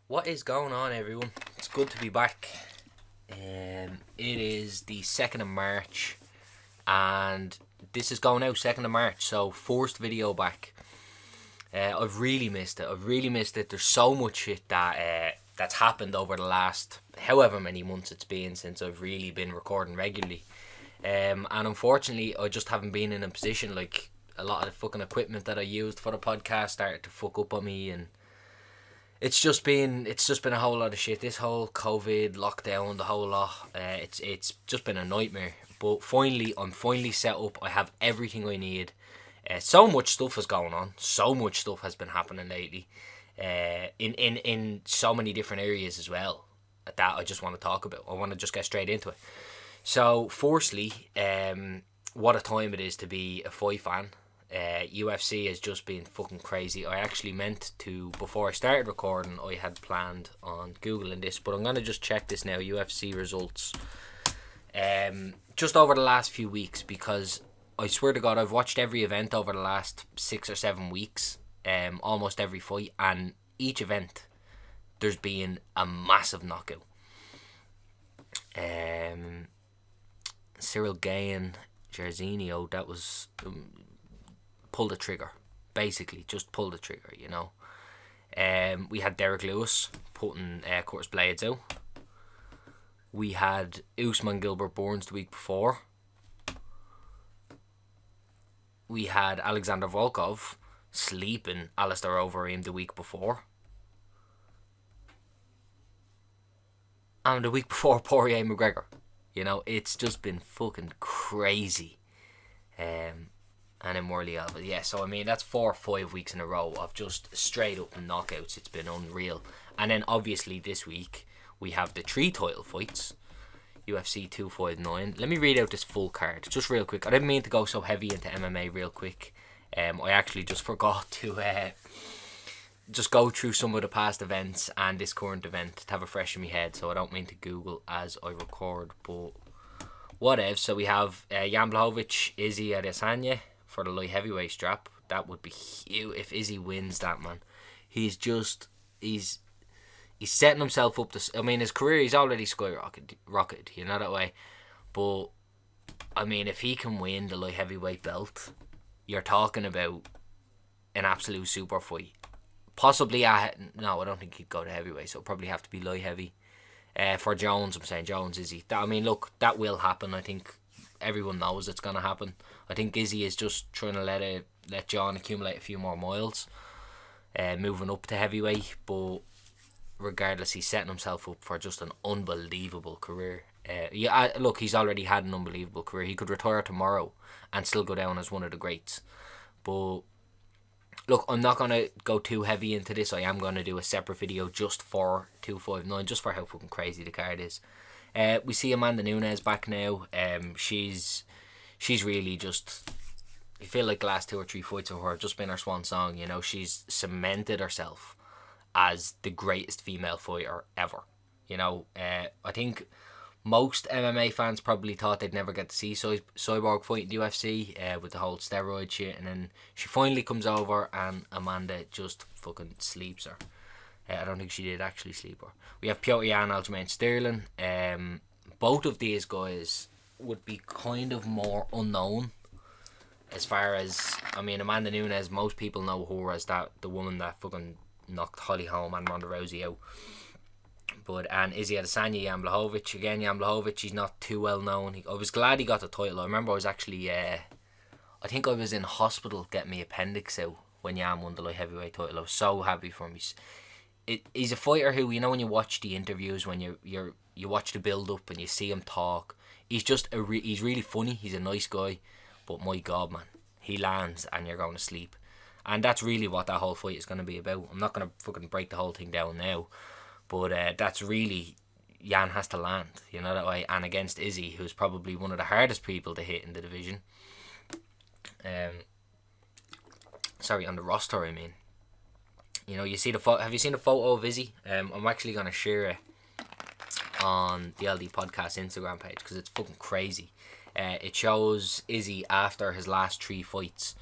What is going on, everyone? It's good to be back. It is the 2nd of March, and this is going out 2nd of March, so first video back. I've really missed it. There's so much shit that's happened over the last however many months it's been since I've really been recording regularly. And unfortunately, I just haven't been in a position. Like, a lot of the fucking equipment that I used for the podcast started to fuck up on me, and it's just been a whole lot of shit. This whole COVID lockdown, the whole lot. It's just been a nightmare. But finally, I'm set up. I have everything I need. So much stuff is going on. So much stuff has been happening lately. In so many different areas as well. That I just want to talk about. I want to just get straight into it. So, firstly, what a time it is to be a fight fan. UFC has just been fucking crazy. I actually meant to, before I started recording, I had planned on Googling this, but I'm going to just check this now, UFC results, just over the last few weeks, because I swear to God, I've watched every event over the last 6 or 7 weeks, almost every fight, and each event, there's been a massive knockout. Cyril Gane, Jairzinho, that was... pull the trigger, basically, just pull the trigger, you know. We had Derek Lewis putting Curtis Blades out. We had Usman Gilbert Burns the week before. We had Alexander Volkov sleeping Alistair Overeem the week before. And the week before, Poirier McGregor. You know, it's just been fucking crazy. And in Morley Alba, yeah. So I mean, that's 4 or 5 weeks in a row of just straight up knockouts. It's been unreal. And then obviously this week we have the 3 title fights, UFC 259. Let me read out this full card just real quick. I didn't mean to go so heavy into MMA real quick. I actually just forgot to just go through some of the past events and this current event to have a fresh in my head. So I don't mean to Google as I record, but whatever. So we have Jan Blachowicz, Izzy Adesanya for the light heavyweight strap. That would be huge if Izzy wins that, man. He's setting himself up to... I mean, his career, he's already skyrocketed, you know that way. But, I mean, if he can win the light heavyweight belt, you're talking about an absolute super fight. Possibly, no, I don't think he'd go to heavyweight, so it'll probably have to be light heavy. For Jones, I'm saying Jones, Izzy. I mean, look, that will happen. I think everyone knows it's going to happen. I think Izzy is just trying to let John accumulate a few more miles, moving up to heavyweight. But regardless, he's setting himself up for just an unbelievable career. Look, he's already had an unbelievable career. He could retire tomorrow and still go down as one of the greats. But look, I'm not going to go too heavy into this. I am going to do a separate video just for 259, just for how fucking crazy the card is. We see Amanda Nunes back now. She's really just... I feel like the last 2 or 3 fights of her have just been her swan song, you know. She's cemented herself as the greatest female fighter ever. You know, I think most MMA fans probably thought they'd never get to see Cyborg fight in the UFC with the whole steroid shit, and then she finally comes over and Amanda just fucking sleeps her. I don't think she did actually sleep her. We have Piotr Jan, Aljamain Sterling. Both of these guys would be kind of more unknown as far as... I mean, Amanda Nunes, most people know her as the woman that fucking knocked Holly Holm and Ronda Rousey out. And Izzy Adesanya, Jan Blachowicz. Again, Jan Blachowicz, he's not too well known. I was glad he got the title. I remember I was actually... I think I was in hospital getting my appendix out when Jan won the light heavyweight title. I was so happy for him. He's a fighter who, you know, when you watch the interviews, when you watch the build up and you see him talk, he's just he's really funny. He's a nice guy, but my God, man, he lands and you're going to sleep, and that's really what that whole fight is going to be about. I'm not going to fucking break the whole thing down now, but that's really... Jan has to land, you know that way, and against Izzy, who's probably one of the hardest people to hit in the division. On the roster, I mean. You know, you see the have you seen the photo of Izzy? I'm actually going to share it on the LD Podcast Instagram page because it's fucking crazy. It shows Izzy after his last 3 fights,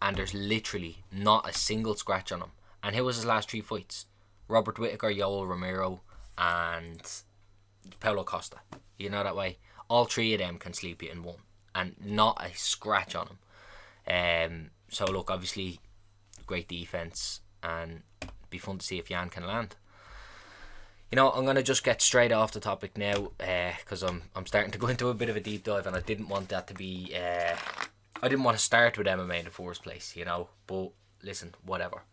and there's literally not a single scratch on him. And who was his last 3 fights? Robert Whittaker, Yoel Romero, and Paulo Costa. You know that way. All three of them can sleep you in one, and not a scratch on them. So look, obviously, great defense, and be fun to see if Jan can land. You know, I'm gonna just get straight off the topic now, because I'm starting to go into a bit of a deep dive, and I didn't want that to be. I didn't want to start with MMA in the first place, you know. But listen, whatever.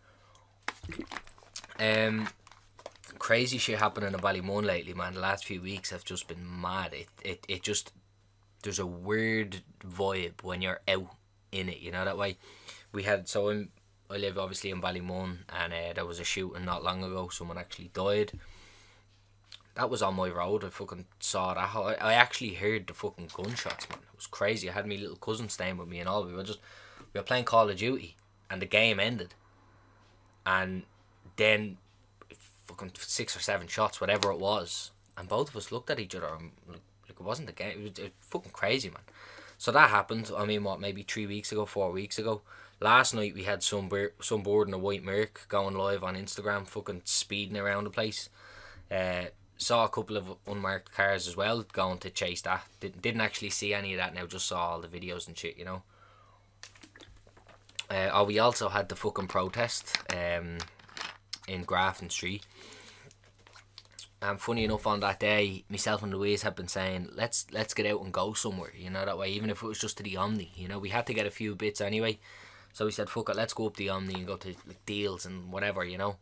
Crazy shit happening in Ballymun lately, man. The last few weeks have just been mad. It just, there's a weird vibe when you're out in it, you know that way. I live obviously in Ballymun, and there was a shooting not long ago. Someone actually died. That was on my road. I fucking saw that. I actually heard the fucking gunshots, man. It was crazy. I had my little cousin staying with me and all. We were playing Call of Duty, and the game ended. And then fucking 6 or 7 shots, whatever it was, and both of us looked at each other and like it wasn't the game. It was fucking crazy, man. So that happened. I mean, what, maybe 3 weeks ago, 4 weeks ago. Last night we had some board in a white Merc going live on Instagram, fucking speeding around the place. Saw a couple of unmarked cars as well going to chase that. Didn't actually see any of that now, just saw all the videos and shit, you know. We also had the fucking protest in Grafton Street. And funny enough, on that day, myself and Louise had been saying, let's get out and go somewhere, you know, that way, even if it was just to the Omni, you know. We had to get a few bits anyway, so we said, fuck it, let's go up the Omni and go to like deals and whatever, you know.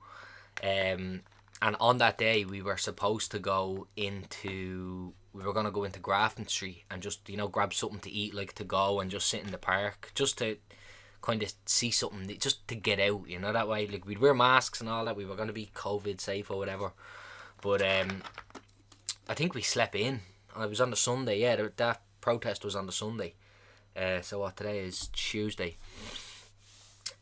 And on that day, we were supposed to go into Grafton Street and just, you know, grab something to eat, like to go and just sit in the park, just to kind of see something, just to get out, you know, that way. Like, we'd wear masks and all that, we were going to be COVID safe or whatever. But I think we slept in. It was on the Sunday, yeah, that protest was on the Sunday. So what, today is Tuesday.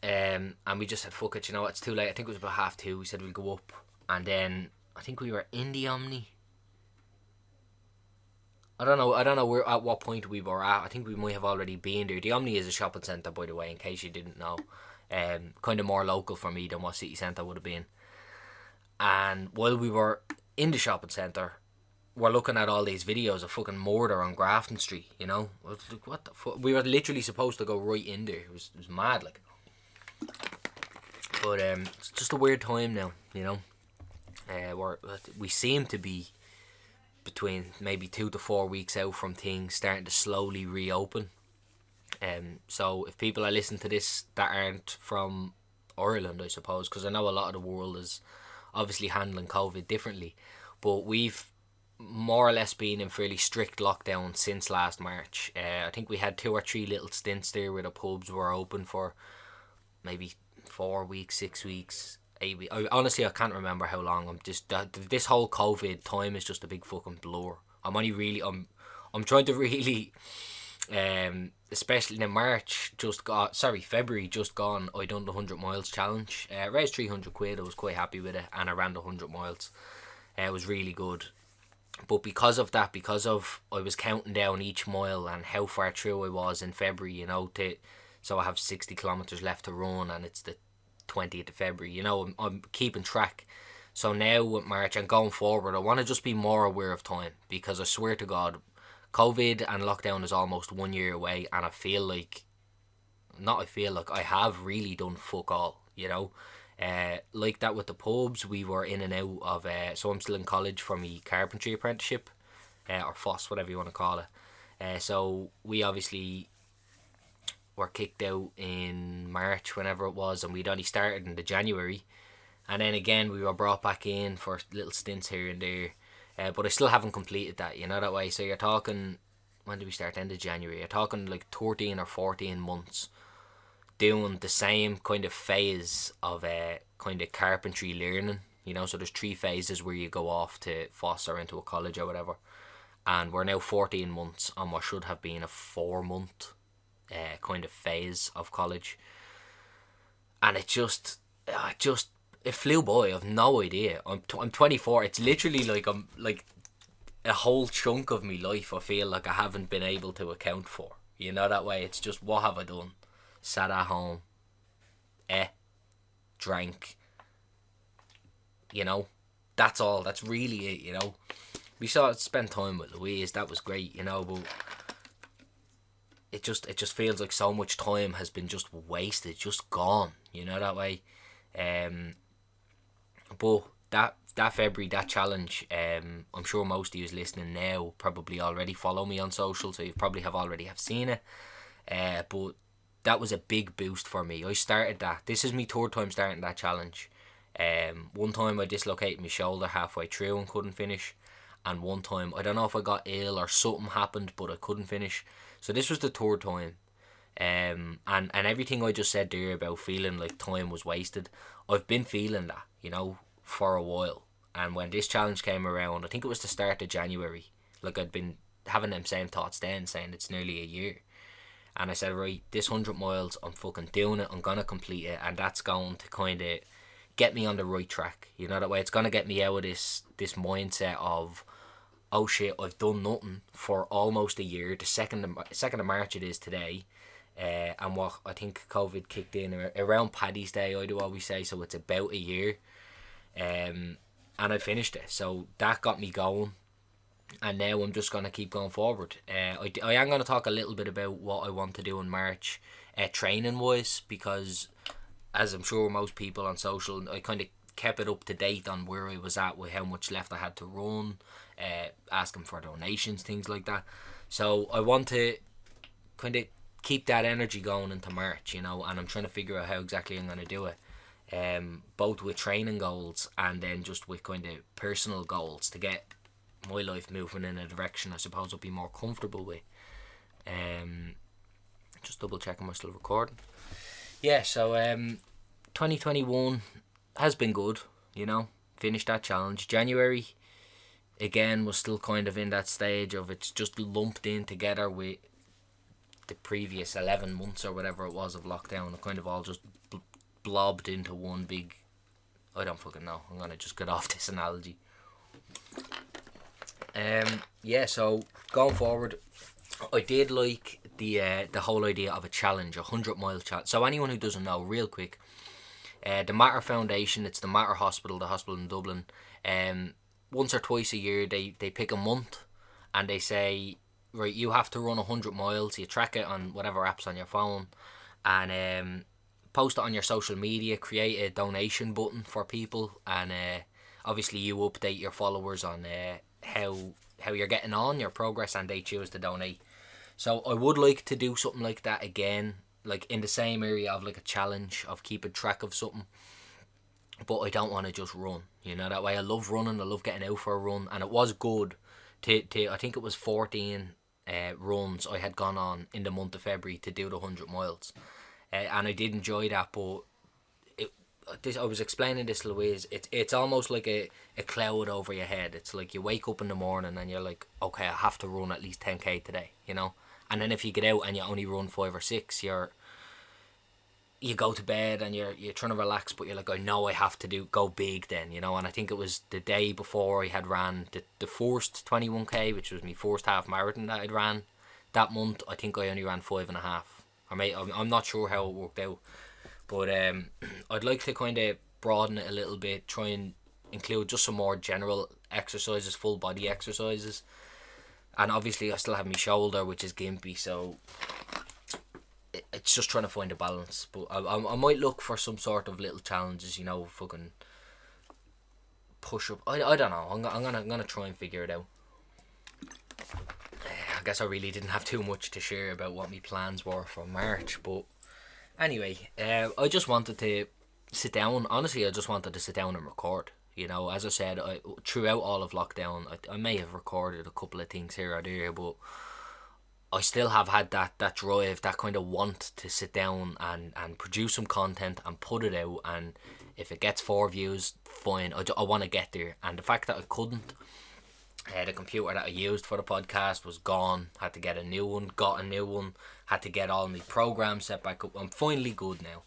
And we just said, fuck it, you know, it's too late. I think it was about 2:30. We said we'll go up. And then I think we were in the Omni. I don't know where at what point we were at. I think we might have already been there. The Omni is a shopping centre, by the way, in case you didn't know. Kind of more local for me than what City Centre would have been. And while we were in the shopping centre, we're looking at all these videos of fucking murder on Grafton Street, you know. I was like, what the fuck? We were literally supposed to go right in there. It was mad, like. But it's just a weird time now, you know. We seem to be between maybe 2 to 4 weeks out from things starting to slowly reopen. So if people are listening to this that aren't from Ireland, I suppose, because I know a lot of the world is obviously handling COVID differently, but we've more or less been in fairly strict lockdown since last March. I think we had 2 or 3 little stints there where the pubs were open for maybe 4 weeks, 6 weeks, 8 weeks. Honestly, I can't remember how long. I'm just this whole COVID time is just a big fucking blur. I'm trying to really, especially in February just gone. I done the 100 miles challenge. Raised 300 quid. I was quite happy with it, and I ran the 100 miles. It was really good. But because of that, I was counting down each mile and how far through I was in February, you know, so I have 60 kilometres left to run, and it's the 20th of February, you know. I'm keeping track. So now with March and going forward, I want to just be more aware of time, because I swear to God, COVID and lockdown is almost 1 year away, and I have really done fuck all, you know. Like that with the pubs, we were in and out of, so I'm still in college for my carpentry apprenticeship, or FOSS, whatever you want to call it. So we obviously were kicked out in March, whenever it was, and we'd only started in the January, and then again we were brought back in for little stints here and there, but I still haven't completed that, you know, that way. So you're talking, when did we start? End of January. You're talking like 13 or 14 months doing the same kind of phase of kind of carpentry learning, you know. So there's 3 phases where you go off to FOSS or into a college or whatever, and we're now 14 months on what should have been a 4-month kind of phase of college, and it flew by. I've no idea. I'm 24. It's literally like I'm like a whole chunk of my life I feel like I haven't been able to account for, you know, that way. It's just, what have I done? Sat at home, drank, you know, that's all. That's really it, you know. We saw it, spent time with Louise. That was great, you know, but it just feels like so much time has been just wasted, just gone, you know, that way. Um, but that February, that challenge, I'm sure most of you listening now probably already follow me on social, so you probably have already have seen it. But that was a big boost for me. I started that. This is my third time starting that challenge. One time I dislocated my shoulder halfway through and couldn't finish, and one time I don't know if I got ill or something happened, but I couldn't finish. So this was the third time. And everything I just said there about feeling like time was wasted, I've been feeling that, you know, for a while. And when this challenge came around, I think it was the start of January. Like, I'd been having them same thoughts then, saying it's nearly a year. And I said, right, this 100 miles, I'm fucking doing it. I'm gonna complete it, and that's going to kind of get me on the right track. You know, that way it's gonna get me out of this mindset of, oh shit, I've done nothing for almost a year. The second of March it is today, and what I think COVID kicked in around Paddy's Day. I do always say, so it's about a year, and I finished it. So that got me going, and now I'm just gonna keep going forward. I am gonna talk a little bit about what I want to do in March, training wise, because as I'm sure most people on social, I kind of kept it up to date on where I was at with how much left I had to run, asking for donations, things like that. So I want to kind of keep that energy going into March, you know, and I'm trying to figure out how exactly I'm going to do it. Both with training goals and then just with kind of personal goals to get my life moving in a direction I suppose I'll be more comfortable with. Just double checking we're still recording. Yeah, so 2021 has been good, you know. Finished that challenge. January, again, was still kind of in that stage of it's just lumped in together with the previous 11 months or whatever it was of lockdown. It kind of all just blobbed into one big... I don't fucking know. I'm going to just get off this analogy. Yeah, so going forward, I did like the whole idea of a challenge, a 100-mile challenge. So anyone who doesn't know, real quick, the Matter Foundation, it's the Matter Hospital, the hospital in Dublin. Once or twice a year, they pick a month, and they say, right, you have to run 100 miles. You track it on whatever apps on your phone, and post it on your social media. Create a donation button for people, and obviously you update your followers on how you're getting on, your progress, and they choose to donate. So I would like to do something like that again, like in the same area of like a challenge of keeping track of something. But I don't want to just run, you know, that way. I love running, I love getting out for a run, and it was good to I think it was 14 runs I had gone on in the month of February to do the 100 miles. And I did enjoy that, but I was explaining this to Louise, it's almost like a cloud over your head. It's like you wake up in the morning and you're like, okay, I have to run at least 10k today, you know. And then if you get out and you only run 5 or 6, you go to bed and you're trying to relax, but you're like, I know I have to go big then, you know. And I think it was the day before I had ran the first 21k, which was my first half marathon that I'd ran that month. I think I only ran 5.5, or I'm not sure how it worked out, but I'd like to kind of broaden it a little bit, try and include just some more general exercises, full body exercises. And obviously I still have my shoulder, which is gimpy, so it's just trying to find a balance. But I might look for some sort of little challenges, you know, fucking push up. I don't know. I'm gonna try and figure it out. I guess I really didn't have too much to share about what my plans were for March, but anyway, I just wanted to sit down. Honestly, I just wanted to sit down and record. You know, as I said, throughout all of lockdown, I may have recorded a couple of things here or there, but I still have had that drive, that kind of want to sit down and produce some content and put it out. And if it gets 4 views, fine. I want to get there. And the fact that I couldn't, the computer that I used for the podcast was gone. Had to get a new one. Got a new one. Had to get all my programs set back up. I'm finally good now.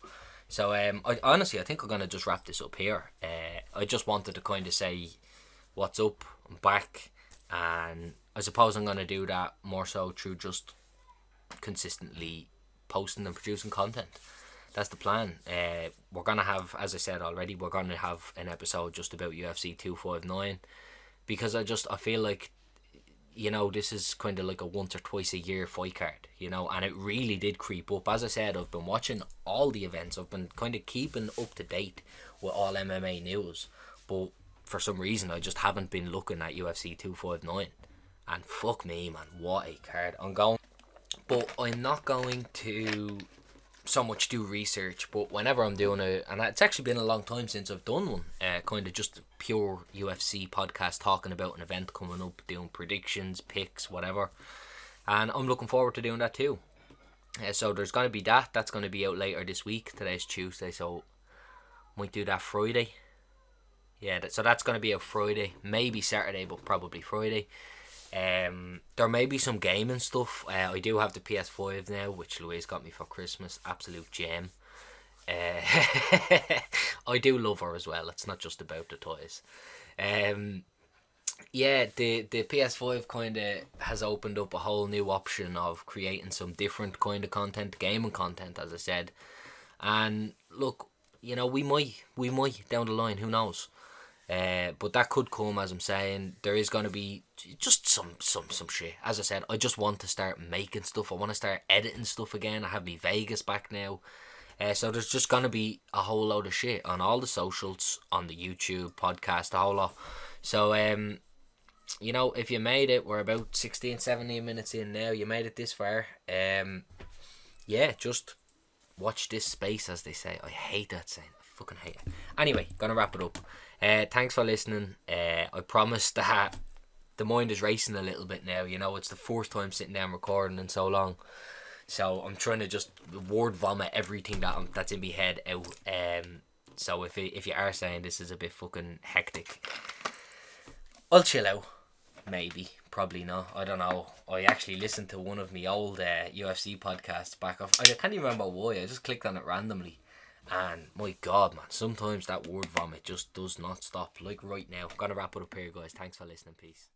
So I think I'm gonna just wrap this up here. I just wanted to kind of say what's up. I'm back, and I suppose I'm gonna do that more so through just consistently posting and producing content. That's the plan. We're gonna have, as I said already, we're gonna have an episode just about UFC 259, because I feel like, this is kind of like a once or twice a year fight card, and it really did creep up. As I said, I've been watching all the events. I've been kind of keeping up to date with all MMA news, but for some reason I just haven't been looking at UFC 259. And fuck me, man, what a card. But I'm not going to so much do research, but whenever I'm doing it, and it's actually been a long time since I've done one, kind of just pure UFC podcast talking about an event coming up, doing predictions, picks, whatever, and I'm looking forward to doing that too. So there's going to be that's going to be out later this week. Today's Tuesday, so might do that Friday. Yeah, so that's going to be out Friday, maybe Saturday, but probably Friday. There may be some gaming stuff. I do have the PS5 now, which Louise got me for Christmas. Absolute gem. I do love her as well. It's not just about the toys. Yeah, the PS5 kind of has opened up a whole new option of creating some different kind of content, gaming content, as I said. And look, we might down the line. Who knows? But that could come, as I'm saying. There is going to be just some shit. As I said, I just want to start making stuff. I want to start editing stuff again. I have me Vegas back now. So there's just going to be a whole load of shit on all the socials, on the YouTube, podcast, a whole lot. So, if you made it, we're about 16, 17 minutes in now. You made it this far. Yeah, just watch this space, as they say. I hate that saying. I fucking hate it. Anyway, gonna wrap it up. Thanks for listening. I promise that the mind is racing a little bit now. It's the fourth time sitting down recording in so long. So I'm trying to just word vomit everything that's in my head out. So if you are saying this is a bit fucking hectic, I'll chill out. Maybe. Probably not. I don't know. I actually listened to one of my old UFC podcasts back off. I can't even remember why. I just clicked on it randomly. And my God, man, sometimes that word vomit just does not stop. Like right now. I'm gonna wrap it up here, guys. Thanks for listening. Peace.